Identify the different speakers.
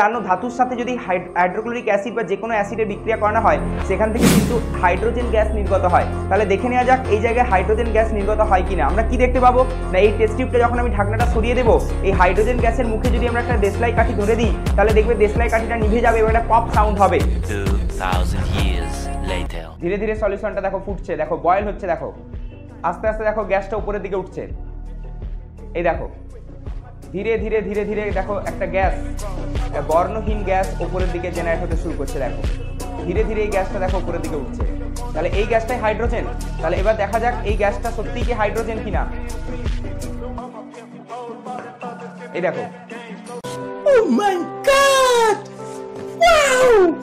Speaker 1: অন্য ধাতুর সাথে যদি হাইড্রোক্লোরিক অ্যাসিড বা যে কোনো অ্যাসিডের বিক্রিয়া করানো হয় সেখান থেকে কিন্তু হাইড্রোজেন গ্যাস নির্গত হয়। তাহলে দেখে নেওয়া যাক এই জায়গায় হাইড্রোজেন গ্যাস নির্গত হয় কিনা। আমরা কি দেখতে পাবো না, এই টেস্ট টিউবটা যখন আমি ঢাকনাটা সরিয়ে দেবো, এই হাইড্রোজেন গ্যাসের মুখে যদি আমরা একটা দেশলাই কাঠি ধরে দিই তাহলে দেখবে দেশলাই কাঠিটা নিভে যাবে এবং একটা পপ সাউন্ড হবে।
Speaker 2: 2000 years later
Speaker 1: ধীরে ধীরে সলিউশনটা দেখো ফুটছে, দেখো বয়েল হচ্ছে, দেখো আস্তে আস্তে দেখো গ্যাসটা উপরের দিকে উঠছে। এই দেখো ধীরে ধীরে ধীরে ধীরে দেখো একটা গ্যাস, বর্ণহীন গ্যাস উপরের দিকে জেনারেট হতে শুরু করছে। দেখো ধীরে ধীরে এই গ্যাসটা দেখো উপরের দিকে উঠছে। তাহলে এই গ্যাসটাই হাইড্রোজেন। তাহলে এবার দেখা যাক এই গ্যাসটা সত্যিই কি হাইড্রোজেন কিনা। এই দেখো, ও মাই গড, ওয়াও!